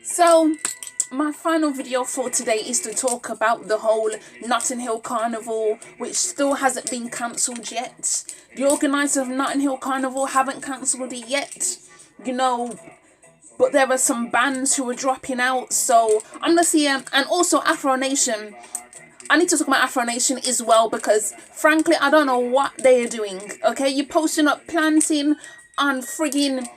So, my final video for today is to talk about the whole Notting Hill Carnival, which still hasn't been cancelled yet. The organisers of Notting Hill Carnival haven't cancelled it yet, but there are some bands who are dropping out, so I'm gonna see and also Afro Nation. I need to talk about Afro Nation as well because, frankly, I don't know what they are doing. Okay, you're posting up planting on friggin'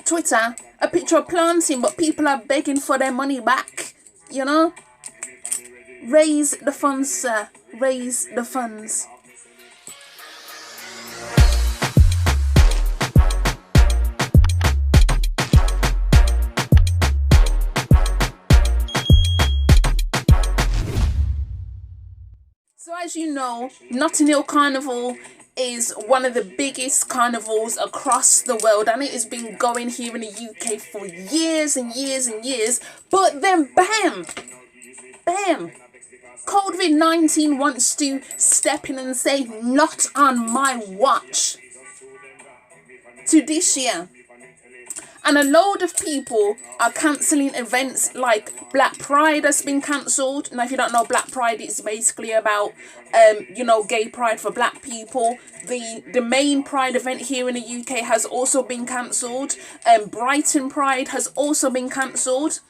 Twitter, a picture of planting, but people are begging for their money back. Raise the funds, sir. Raise the funds. So as you know, Notting Hill Carnival is one of the biggest carnivals across the world, and it has been going here in the UK for years and years and years. But then bam, COVID-19 wants to step in and say, not on my watch, to this year. And a load of people are cancelling events like Black Pride has been cancelled. Now, if you don't know, Black Pride is basically about, gay pride for black people. The main Pride event here in the UK has also been cancelled. Brighton Pride has also been cancelled.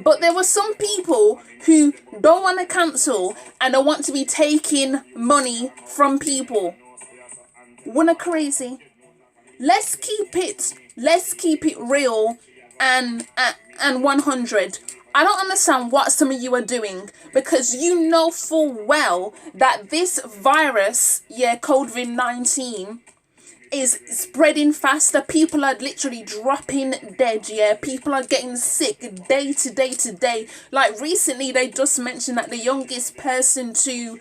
But there were some people who don't want to cancel and they want to be taking money from people. Wanna crazy? Let's keep it real and 100. I don't understand what some of you are doing, because you know full well that this virus, COVID-19, is spreading faster. People are literally dropping dead, people are getting sick day to day to day. Like recently they just mentioned that the youngest person to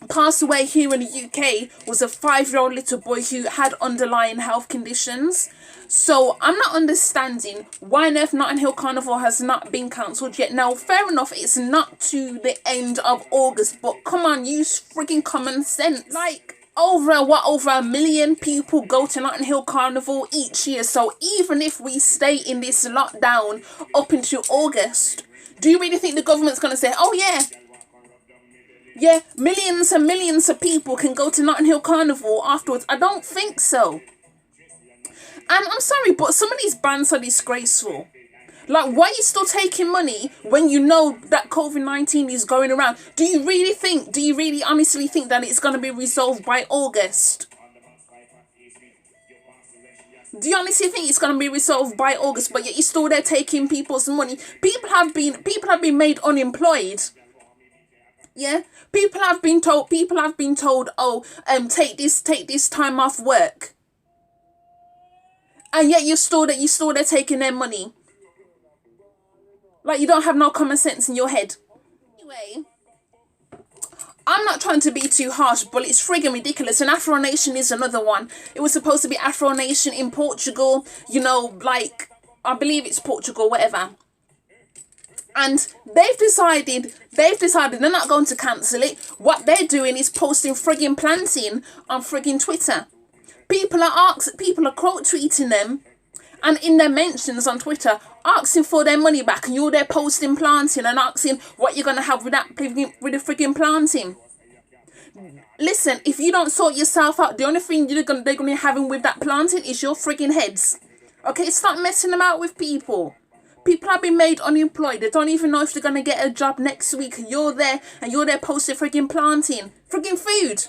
passed away here in the UK was a 5-year-old little boy who had underlying health conditions. So I'm not understanding why on earth Notting Hill Carnival has not been cancelled yet. Now, fair enough, it's not to the end of August, but come on, use freaking common sense. Like, over 1 million people go to Notting Hill Carnival each year. So even if we stay in this lockdown up until August, do you really think the government's going to say, oh yeah, millions and millions of people can go to Notting Hill Carnival afterwards? I don't think so. And I'm sorry, but some of these bans are disgraceful. Like, why are you still taking money when you know that COVID-19 is going around? Do you really honestly think that it's going to be resolved by August? Do you honestly think it's going to be resolved by August, but yet you're still there taking people's money? People have been made unemployed. Yeah, people have been told, oh, take this time off work, and yet you're still there taking their money. Like, you don't have no common sense in your head. Anyway, I'm not trying to be too harsh, but it's friggin' ridiculous. And Afro Nation is another one. It was supposed to be Afro Nation in Portugal, like, I believe it's Portugal, whatever. And they've decided they're not going to cancel it. What they're doing is posting friggin' planting on friggin' Twitter. People are quote tweeting them, and in their mentions on Twitter, asking for their money back, and you're there posting planting and asking what you're gonna have with the friggin' planting. Listen, if you don't sort yourself out, the only thing they're gonna be having with that planting is your friggin' heads. Okay, stop messing them out with people. People have been made unemployed. They don't even know if they're going to get a job next week. And you're there posting friggin' planting. Friggin' food.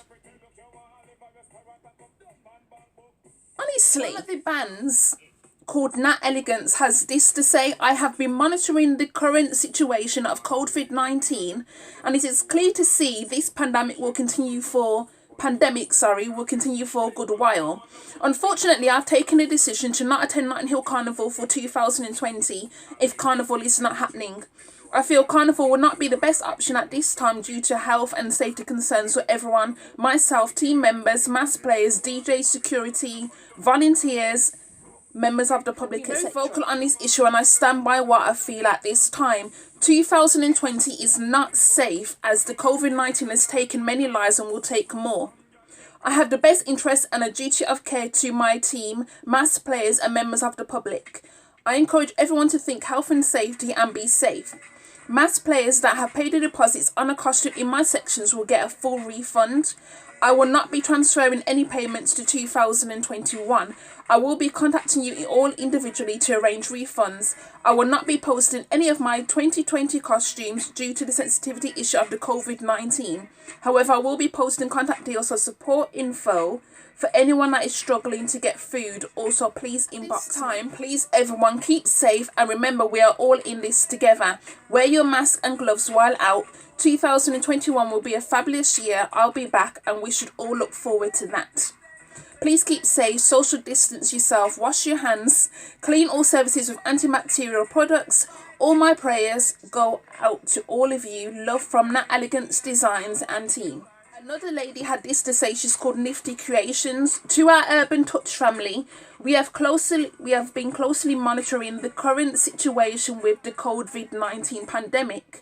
Honestly. One of the bands called Nat Elegance has this to say: I have been monitoring the current situation of COVID-19, and it is clear to see this pandemic will continue for a good while. Unfortunately, I've taken a decision to not attend Notting Hill Carnival for 2020 if Carnival is not happening. I feel Carnival will not be the best option at this time due to health and safety concerns for everyone, myself, team members, mass players, DJs, security, volunteers, members of the public, etc. I'm very vocal on this issue, and I stand by what I feel at this time. 2020 is not safe, as the COVID-19 has taken many lives and will take more. I have the best interest and a duty of care to my team, mass players and members of the public. I encourage everyone to think health and safety and be safe. Mass players that have paid the deposits on a costume in my sections will get a full refund. I will not be transferring any payments to 2021. I will be contacting you all individually to arrange refunds. I will not be posting any of my 2020 costumes due to the sensitivity issue of the COVID-19. However, I will be posting contact details or support info for anyone that is struggling to get food. Also, please inbox time. Please, everyone, keep safe and remember we are all in this together. Wear your mask and gloves while out. 2021 will be a fabulous year. I'll be back and we should all look forward to that. Please keep safe, social distance yourself, wash your hands, clean all surfaces with antibacterial products. All my prayers go out to all of you. Love from Nat Elegance Designs and team. Another lady had this to say. She's called Nifty Creations. To our Urban Touch family, we have been closely monitoring the current situation with the COVID-19 pandemic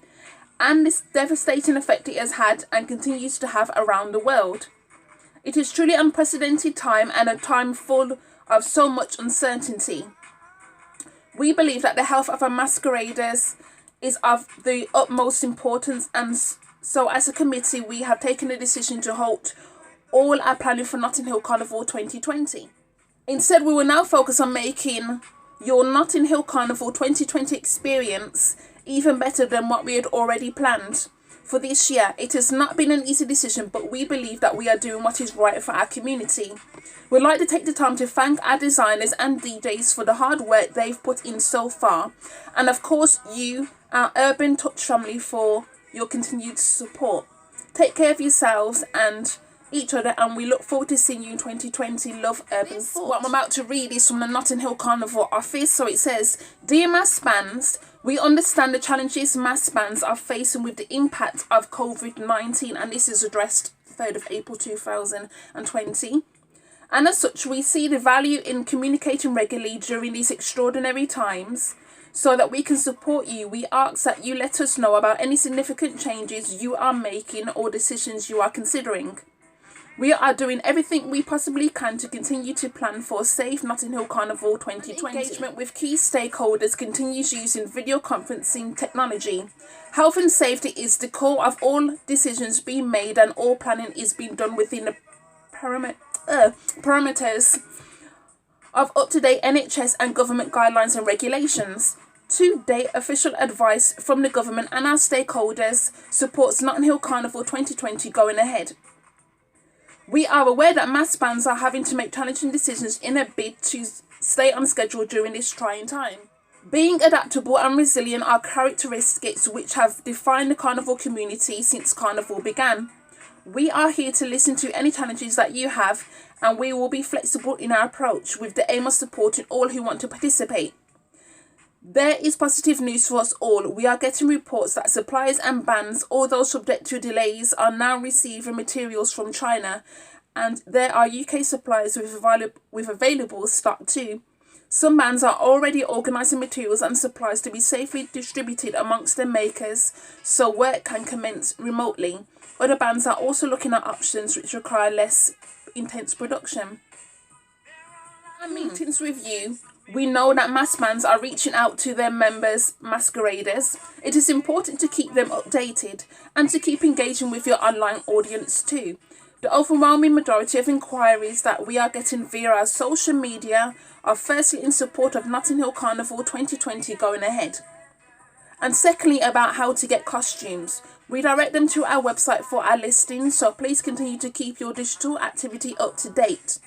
and this devastating effect it has had and continues to have around the world. It is truly unprecedented time and a time full of so much uncertainty. We believe that the health of our masqueraders is of the utmost importance, and so as a committee we have taken the decision to halt all our planning for Notting Hill Carnival 2020. Instead, we will now focus on making your Notting Hill Carnival 2020 experience even better than what we had already planned for this year. It has not been an easy decision, but we believe that we are doing what is right for our community. We'd like to take the time to thank our designers and DJs for the hard work they've put in so far, and of course you, our Urban Touch family, for your continued support. Take care of yourselves and each other, and we look forward to seeing you in 2020. Love, Urban Thoughts. What I'm about to read is from the Notting Hill Carnival office. So it says, "Dear mass bands, we understand the challenges mass bands are facing with the impact of COVID-19, and this is addressed 3rd of April 2020. And as such, we see the value in communicating regularly during these extraordinary times. So that we can support you, we ask that you let us know about any significant changes you are making or decisions you are considering. We are doing everything we possibly can to continue to plan for a safe Notting Hill Carnival 2020. Engagement with key stakeholders continues using video conferencing technology. Health and safety is the core of all decisions being made, and all planning is being done within the parameters of up-to-date NHS and government guidelines and regulations. To date, official advice from the government and our stakeholders supports Notting Hill Carnival 2020 going ahead. We are aware that mass bands are having to make challenging decisions in a bid to stay on schedule during this trying time. Being adaptable and resilient are characteristics which have defined the Carnival community since Carnival began. We are here to listen to any challenges that you have, and we will be flexible in our approach with the aim of supporting all who want to participate. There is positive news for us all. We are getting reports that suppliers and bands, although subject to delays, are now receiving materials from China, and there are UK suppliers with available stock too. Some bands are already organising materials and supplies to be safely distributed amongst their makers so work can commence remotely. Other bands are also looking at options which require less intense production. Our meetings with you, we know that mass bands are reaching out to their members, masqueraders. It is important to keep them updated and to keep engaging with your online audience too. The overwhelming majority of inquiries that we are getting via our social media are firstly in support of Notting Hill Carnival 2020 going ahead, and secondly about how to get costumes. We direct them to our website for our listings, so please continue to keep your digital activity up to date.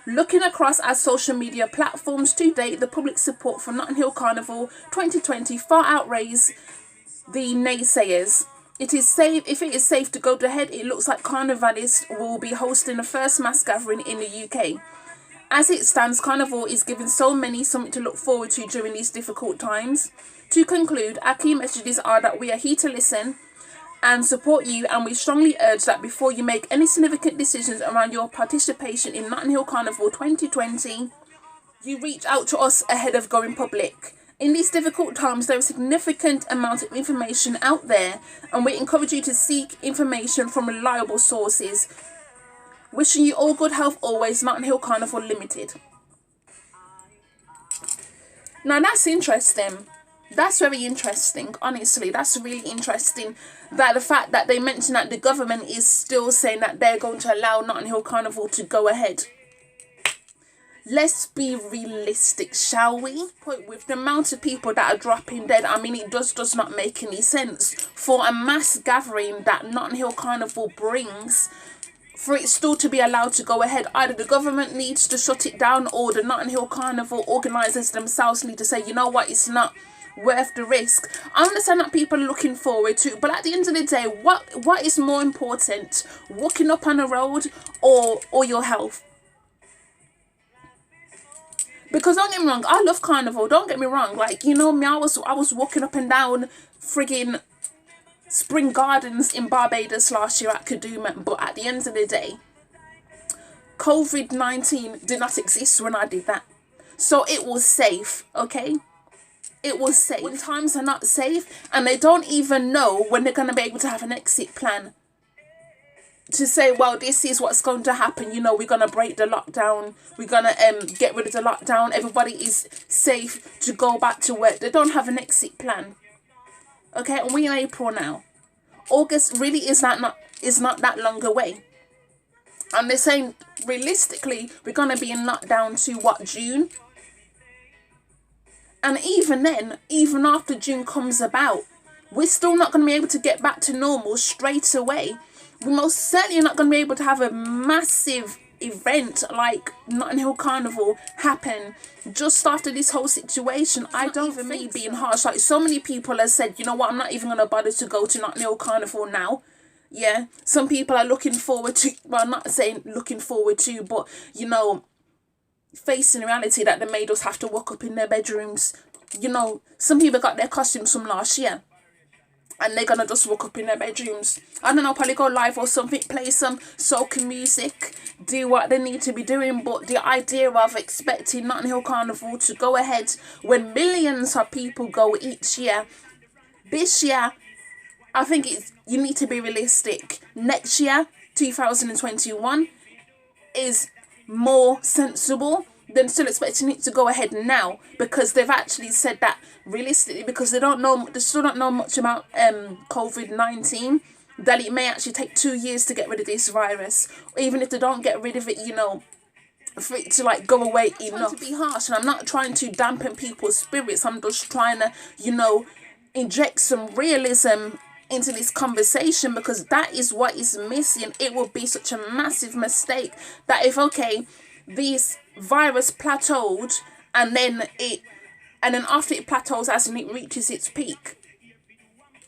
Looking across our social media platforms to date, the public support for Notting Hill Carnival 2020 far outweighs the naysayers. If it is safe to go ahead, it looks like Carnivalists will be hosting the first mass gathering in the UK. As it stands, Carnival is giving so many something to look forward to during these difficult times. To conclude, our key messages are that we are here to listen and support you, and we strongly urge that before you make any significant decisions around your participation in Notting Hill Carnival 2020, you reach out to us ahead of going public. In these difficult times, there is a significant amount of information out there, and we encourage you to seek information from reliable sources. Wishing you all good health always, Notting Hill Carnival Limited. Now that's interesting. That's very interesting, honestly. That's really interesting. That the fact that they mentioned that the government is still saying that they're going to allow Notting Hill Carnival to go ahead. Let's be realistic, shall we? With the amount of people that are dropping dead, I mean, it does not make any sense for a mass gathering that Notting Hill Carnival brings, for it still to be allowed to go ahead. Either the government needs to shut it down, or the Notting Hill Carnival organisers themselves need to say, you know what, it's not worth the risk. I understand that people are looking forward to, but at the end of the day, what is more important, walking up on the road or your health? Because don't get me wrong, I love Carnival, don't get me wrong, like, you know me, I was walking up and down friggin' Spring Gardens in Barbados last year at Kaduma, but at the end of the day, COVID-19 did not exist when I did that. So it was safe, okay? It was safe. When times are not safe and they don't even know when they're going to be able to have an exit plan to say, well, this is what's going to happen. You know, we're going to break the lockdown. We're going to get rid of the lockdown. Everybody is safe to go back to work. They don't have an exit plan. Okay, and we're in April now. August really is not that long away. And they're saying, realistically, we're going to be in lockdown to what, June? And even then, even after June comes about, we're still not going to be able to get back to normal straight away. We're most certainly not going to be able to have a massive event like Notting Hill Carnival happen just after this whole situation. I don't, for me being harsh, like so many people have said, you know what, I'm not even going to bother to go to Notting Hill Carnival now. Yeah, some people are looking forward to, well, I'm not saying looking forward to, but, you know, facing reality that they made us have to walk up in their bedrooms. You know, some people got their costumes from last year and they're gonna just walk up in their bedrooms. I don't know, probably go live or something, play some soca music, do what they need to be doing. But the idea of expecting Notting Hill Carnival to go ahead when millions of people go each year, this year, I think you need to be realistic. Next year, 2021, is more sensible than still expecting it to go ahead now, because they've actually said that realistically, because they still don't know much about COVID-19, that it may actually take 2 years to get rid of this virus. Even if they don't get rid of it, you know, for it to like go away enough. To be harsh, and I'm not trying to dampen people's spirits, I'm just trying to, you know, inject some realism into this conversation, because that is what is missing. It would be such a massive mistake that if, okay, this virus plateaued and then after it plateaus as and it reaches its peak,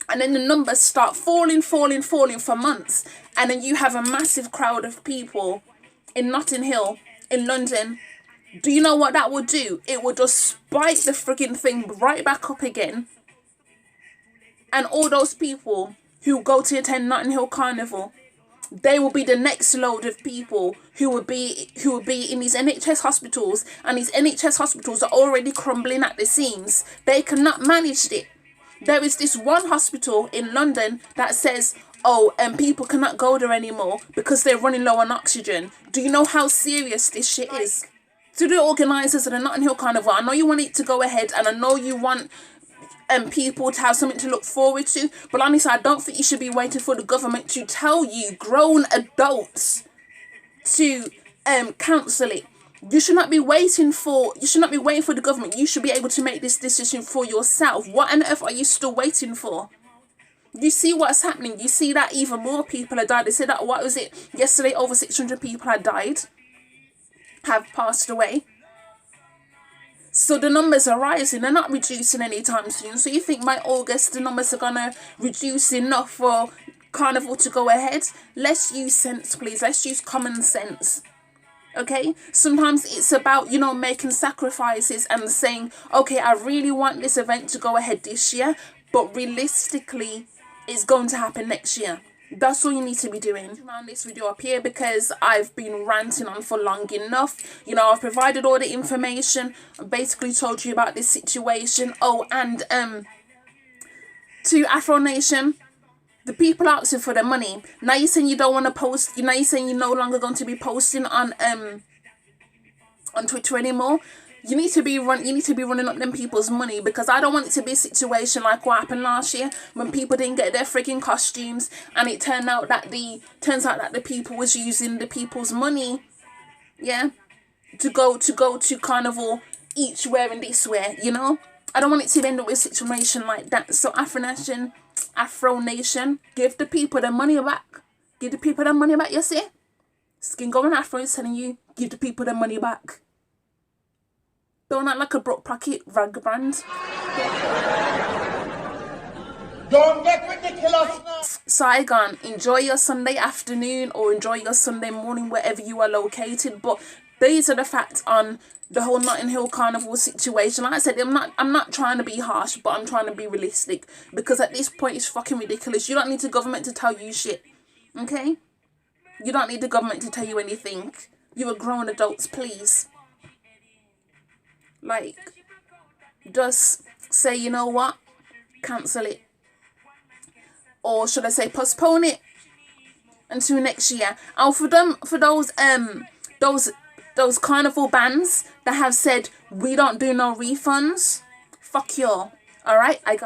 and then the numbers start falling for months, and then you have a massive crowd of people in Notting Hill, in London, do you know what that would do? It would just spike the frigging thing right back up again. And all those people who go to attend Notting Hill Carnival, they will be the next load of people who will be in these NHS hospitals, and these NHS hospitals are already crumbling at the seams. They cannot manage it. There is this one hospital in London that says, oh, people cannot go there anymore because they're running low on oxygen. Do you know how serious this shit is? To the organisers of the Notting Hill Carnival, I know you want it to go ahead, and I know you want people to have something to look forward to, but honestly, I don't think you should be waiting for the government to tell you, grown adults, to cancel it. You should not be waiting for the government. You should be able to make this decision for yourself. What on earth are you still waiting for? You see what's happening. You see that even more people have died. They said that, what was it, yesterday, over 600 people had died, have passed away. So the numbers are rising. They're not reducing anytime soon. So you think by August the numbers are going to reduce enough for Carnival to go ahead? Let's use sense, please. Let's use common sense. Okay? Sometimes it's about, you know, making sacrifices and saying, okay, I really want this event to go ahead this year, but realistically, it's going to happen next year. That's all you need to be doing. Around this video up here, because I've been ranting on for long enough. You know, I've provided all the information. I basically told you about this situation. Oh, and to Afro Nation, the people asking for the money. Now you're saying you don't want to post. You know, you're saying you're no longer going to be posting on Twitter anymore. You need to be running up them people's money, because I don't want it to be a situation like what happened last year when people didn't get their freaking costumes, and it turns out that the people was using the people's money, yeah, to go to carnival, each wearing this wear, you know. I don't want it to end up with a situation like that. So Afro Nation, give the people their money back. Give the people their money back, you see? Skin Going Afro is telling you, give the people their money back. Don't act like a broke pocket rag brand. Don't get ridiculous now. Saigon, enjoy your Sunday afternoon or enjoy your Sunday morning wherever you are located. But these are the facts on the whole Notting Hill Carnival situation. Like I said, I'm not trying to be harsh, but I'm trying to be realistic, because at this point it's fucking ridiculous. You don't need the government to tell you shit, okay? You don't need the government to tell you anything. You are grown adults, please. Like, just say, you know what? Cancel it. Or should I say postpone it until next year. And for those carnival bands that have said we don't do no refunds, fuck y'all. Alright?